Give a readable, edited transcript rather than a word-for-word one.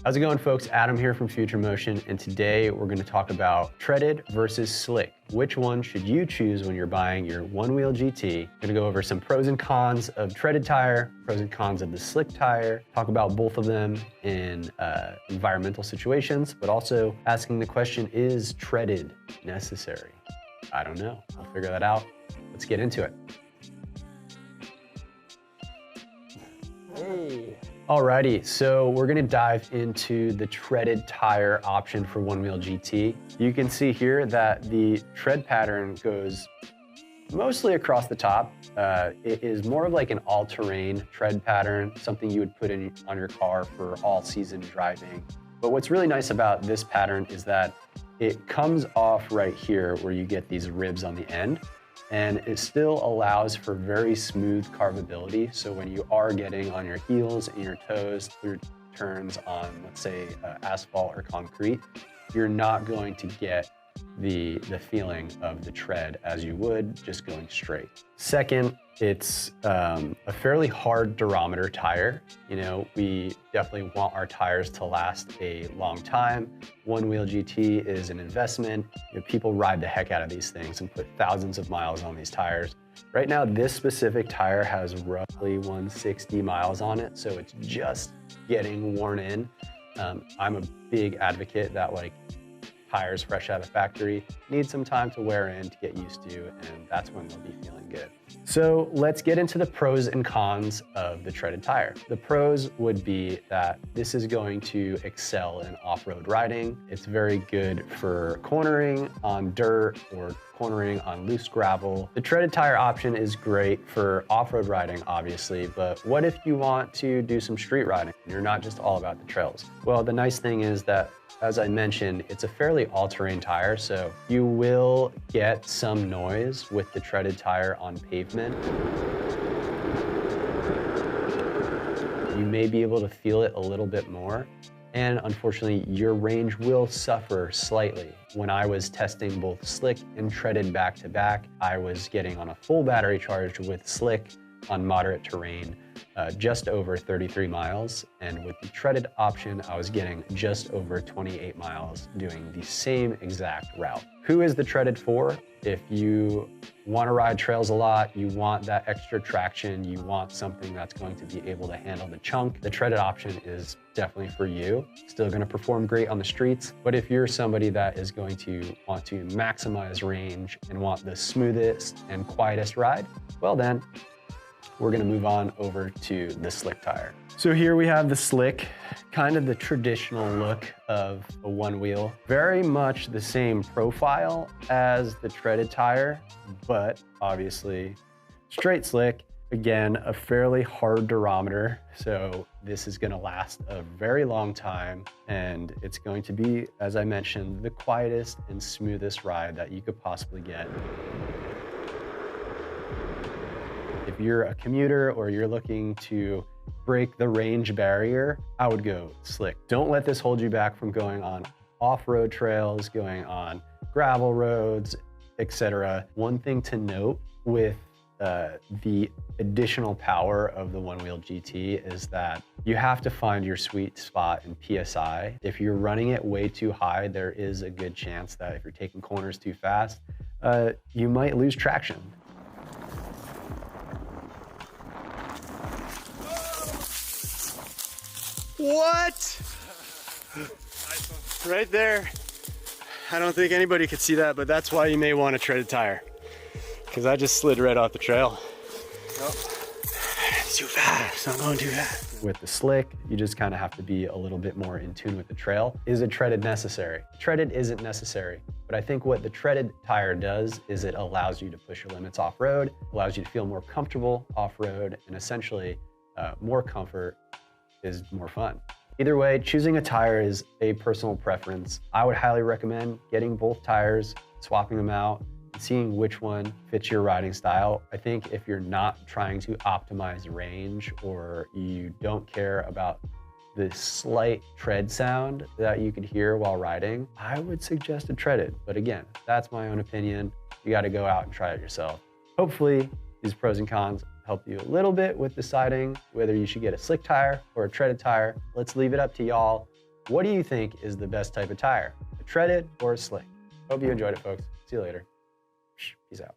How's it going, folks? Adam here from Future Motion, and today we're going to talk about treaded versus slick. Which one should you choose when you're buying your Onewheel GT? I'm going to go over some pros and cons of treaded tire, pros and cons of the slick tire, talk about both of them in environmental situations, but also asking the question, is treaded necessary? I don't know. We'll figure that out. Let's get into it. Hey. Alrighty, so we're gonna dive into the treaded tire option for Onewheel GT. You can see here that the tread pattern goes mostly across the top. It is more of like an all-terrain tread pattern, something you would put in on your car for all-season driving. But what's really nice about this pattern is that it comes off right here where you get these ribs on the end, and it still allows for very smooth carvability. So when you are getting on your heels and your toes through turns on, let's say, asphalt or concrete, you're not going to get the feeling of the tread as you would just going straight. Second, it's a fairly hard durometer tire. You know, we definitely want our tires to last a long time. Onewheel GT is an investment. You know, people ride the heck out of these things and put thousands of miles on these tires. Right now, this specific tire has roughly 160 miles on it, so it's just getting worn in. I'm a big advocate that tires fresh out of the factory need some time to wear in to get used to, and that's when they'll be feeling good. So let's get into the pros and cons of the treaded tire. The pros would be that this is going to excel in off-road riding. It's very good for cornering on dirt or cornering on loose gravel. The treaded tire option is great for off-road riding, obviously, but what if you want to do some street riding and you're not just all about the trails? Well, the nice thing is that, as I mentioned, it's a fairly all-terrain tire, so you will get some noise with the treaded tire on pavement. You may be able to feel it a little bit more, and unfortunately, your range will suffer slightly. When I was testing both slick and treaded back-to-back, I was getting on a full battery charge with slick on moderate terrain, just over 33 miles. And with the treaded option, I was getting just over 28 miles doing the same exact route. Who is the treaded for? If you want to ride trails a lot, you want that extra traction, you want something that's going to be able to handle the chunk, the treaded option is definitely for you. Still going to perform great on the streets, but if you're somebody that is going to want to maximize range and want the smoothest and quietest ride, well then, we're gonna move on over to the slick tire. So here we have the slick, kind of the traditional look of a Onewheel. Very much the same profile as the treaded tire, but obviously straight slick. Again, a fairly hard durometer, so this is gonna last a very long time, and it's going to be, as I mentioned, the quietest and smoothest ride that you could possibly get. If you're a commuter or you're looking to break the range barrier, I would go slick. Don't let this hold you back from going on off-road trails, going on gravel roads, etc. One thing to note with the additional power of the Onewheel GT is that you have to find your sweet spot in PSI. If you're running it way too high, there is a good chance that if you're taking corners too fast, you might lose traction. What? Right there. I don't think anybody could see that, but that's why you may want a treaded tire. Because I just slid right off the trail. Oh. It's too fast, I'm going too fast. With the slick, you just kind of have to be a little bit more in tune with the trail. Is a treaded necessary? Treaded isn't necessary, but I think what the treaded tire does is it allows you to push your limits off-road, allows you to feel more comfortable off-road, and essentially more comfort is more fun. Either way, choosing a tire is a personal preference. I would highly recommend getting both tires, swapping them out, and seeing which one fits your riding style. I think if you're not trying to optimize range or you don't care about the slight tread sound that you could hear while riding, I would suggest a treaded. But again, that's my own opinion. You got to go out and try it yourself. Hopefully, these pros and cons help you a little bit with deciding whether you should get a slick tire or a treaded tire. Let's leave it up to y'all. What do you think is the best type of tire? A treaded or a slick? Hope you enjoyed it, folks. See you later. Peace out.